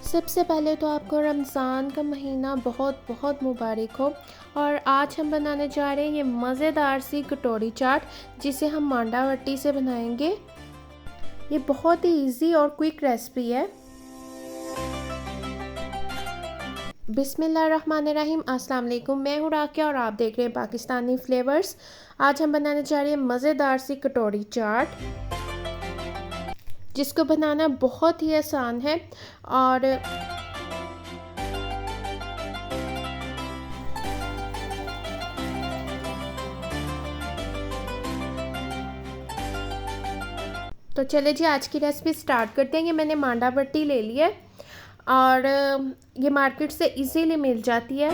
सबसे पहले तो आपको रमज़ान का महीना बहुत बहुत मुबारक हो। और आज हम बनाने जा रहे हैं ये मज़ेदार सी कटोरी चाट, जिसे हम मांडा वट्टी से बनाएंगे। ये बहुत ही इजी और क्विक रेसिपी है। बिस्मिल्लाहिर्रहमानिर्रहीम, अस्सलाम वालेकुम। मैं हूँ राकिया और आप देख रहे हैं पाकिस्तानी फ्लेवर्स। आज हम बनाने जा रहे हैं मज़ेदार सी कटोरी चाट, जिसको बनाना बहुत ही आसान है। और तो चले जी, आज की रेसिपी स्टार्ट करते हैं। ये मैंने मांडा बट्टी ले ली है और ये मार्केट से इजीली मिल जाती है।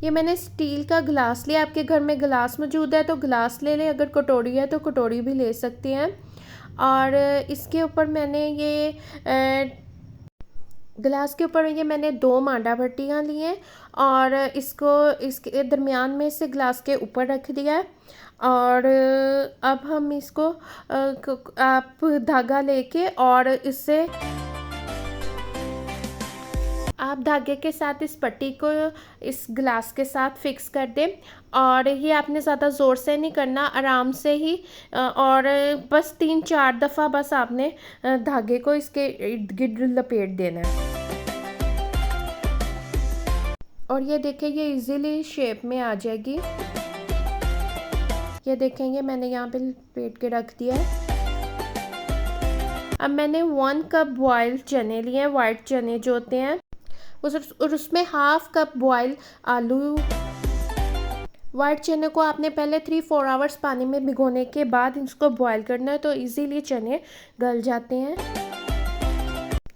ये मैंने स्टील का गिलास लिया। आपके घर में गिलास मौजूद है तो गिलास ले लें, अगर कटोरी है तो कटोरी भी ले सकते हैं। और इसके ऊपर मैंने ये गिलास के ऊपर ये मैंने 2 मांडा बट्टियाँ ली हैं और इसको इसके दरमियान में से गिलास के ऊपर रख दिया है। और अब हम इसको आप धागा लेके और इससे आप धागे के साथ इस पट्टी को इस गिलास के साथ फिक्स कर दें। और ये आपने ज़्यादा ज़ोर से नहीं करना, आराम से ही, और बस 3-4 दफ़ा बस आपने धागे को इसके इर्द गिर्द लपेट देना है। और ये देखें, ये इजीली शेप में आ जाएगी। ये देखेंगे मैंने यहाँ पे लपेट के रख दिया है। अब मैंने 1 कप बॉयल चने लिए हैं, वाइट चने जो होते हैं, और उसमें हाफ कप बॉयल आलू। वाइट चने को आपने पहले 3-4 आवर्स पानी में भिगोने के बाद इसको बॉयल करना है, तो इजीली चने गल जाते हैं।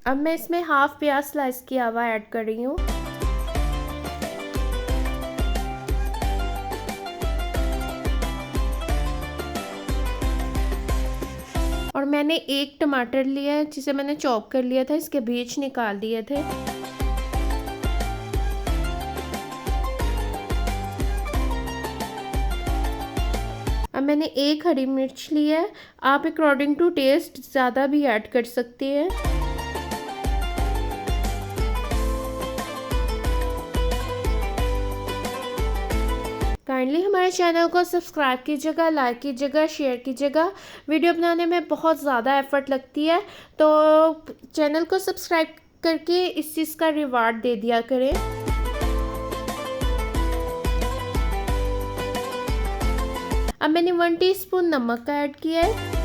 अब मैं इसमें हाफ प्याज स्लाइस किया हुआ ऐड कर रही हूँ। और मैंने 1 टमाटर लिया है, जिसे मैंने चॉप कर लिया था, इसके बीज निकाल दिए थे। अब मैंने 1 हरी मिर्च ली है। आप अकॉर्डिंग टू टेस्ट ज़्यादा भी ऐड कर सकते हैं। काइंडली हमारे चैनल को सब्सक्राइब कीजिएगा, लाइक कीजिएगा, शेयर कीजिएगा। वीडियो बनाने में बहुत ज़्यादा एफर्ट लगती है, तो चैनल को सब्सक्राइब करके इस चीज़ का रिवार्ड दे दिया करें। अब मैंने 1 टीस्पून नमक का ऐड किया है।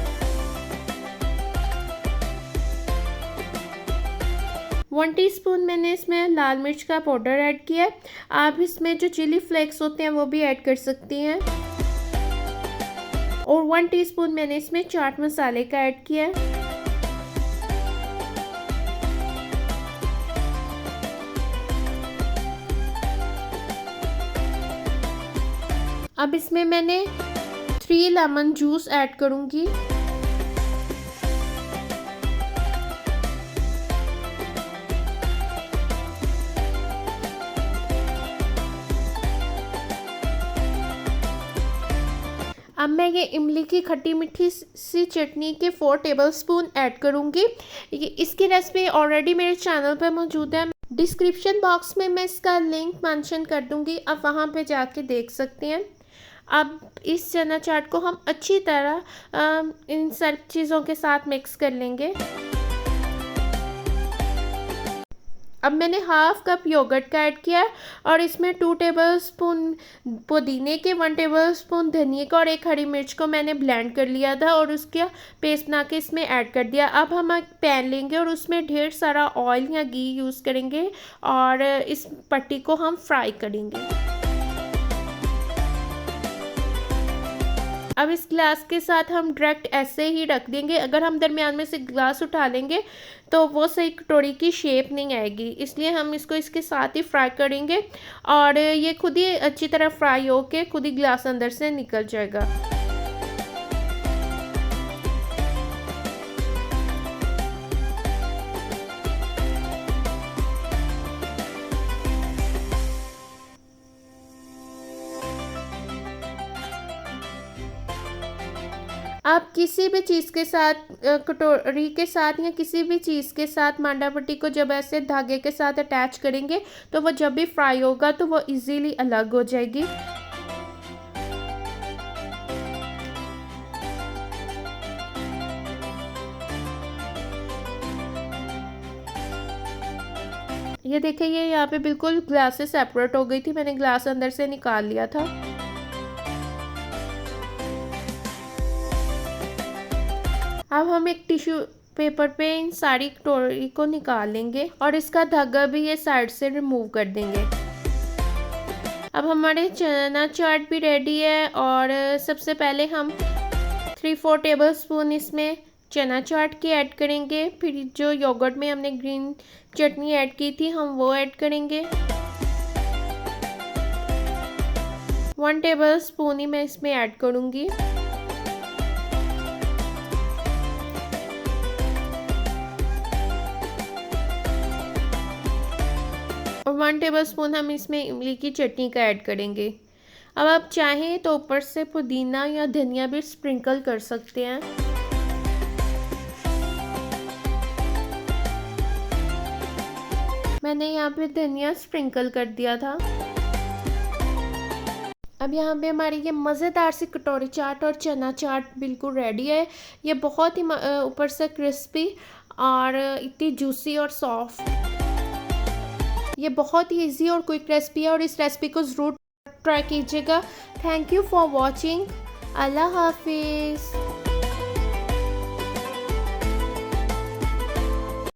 1 टीस्पून मैंने इसमें लाल मिर्च का पाउडर ऐड किया है। आप इसमें जो चिली फ्लेक्स होते हैं वो भी ऐड कर सकती हैं। और 1 टीस्पून मैंने इसमें चाट मसाले का ऐड किया है। अब इसमें मैंने 3 लेमन जूस ऐड करूँगी। अब मैं ये इमली की खट्टी मीठी सी चटनी के 4 टेबलस्पून ऐड करूँगी। इसकी रेसिपी ऑलरेडी मेरे चैनल पर मौजूद है। डिस्क्रिप्शन बॉक्स में मैं इसका लिंक मेंशन कर दूँगी, आप वहाँ पे जाके देख सकते हैं। अब इस चना चाट को हम अच्छी तरह इन सब चीज़ों के साथ मिक्स कर लेंगे। अब मैंने हाफ कप योगर्ट का ऐड किया और इसमें 2 टेबलस्पून पुदीने के, 1 टेबलस्पून धनिया का और 1 हरी मिर्च को मैंने ब्लेंड कर लिया था और उसका पेस्ट बना के इसमें ऐड कर दिया। अब हम एक पैन लेंगे और उसमें ढेर सारा ऑयल या घी यूज़ करेंगे और इस पट्टी को हम फ्राई करेंगे। अब इस ग्लास के साथ हम डायरेक्ट ऐसे ही रख देंगे। अगर हम दरमियान में से ग्लास उठा लेंगे तो वो सही कटोरी की शेप नहीं आएगी, इसलिए हम इसको इसके साथ ही फ्राई करेंगे और ये खुद ही अच्छी तरह फ्राई होके खुद ही ग्लास अंदर से निकल जाएगा। आप किसी भी चीज़ के साथ कटोरी के साथ या किसी भी चीज़ के साथ मांडा पट्टी को जब ऐसे धागे के साथ अटैच करेंगे तो वो जब भी फ्राई होगा तो वो इजीली अलग हो जाएगी। ये देखिए, ये यहाँ पे बिल्कुल ग्लास से सेपरेट हो गई थी, मैंने ग्लास अंदर से निकाल लिया था। अब हम एक टिश्यू पेपर पे इन सारी कटोरी को निकाल लेंगे और इसका धागा भी ये साइड से रिमूव कर देंगे। अब हमारे चना चाट भी रेडी है और सबसे पहले हम 3-4 टेबलस्पून इसमें चना चाट की ऐड करेंगे। फिर जो योगर्ट में हमने ग्रीन चटनी ऐड की थी हम वो ऐड करेंगे। 1 टेबलस्पून ही मैं इसमें ऐड करूँगी। और 1 टेबलस्पून हम इसमें इमली की चटनी का ऐड करेंगे। अब आप चाहें तो ऊपर से पुदीना या धनिया भी स्प्रिंकल कर सकते हैं। मैंने यहाँ पे धनिया स्प्रिंकल कर दिया था। अब यहाँ पे हमारी ये मज़ेदार सी कटोरी चाट और चना चाट बिल्कुल रेडी है। ये बहुत ही ऊपर से क्रिस्पी और इतनी जूसी और सॉफ्ट। ये बहुत ही इजी और क्विक रेसिपी है और इस रेसिपी को ज़रूर ट्राई कीजिएगा। Thank you for watching. अल्लाह हाफिज़।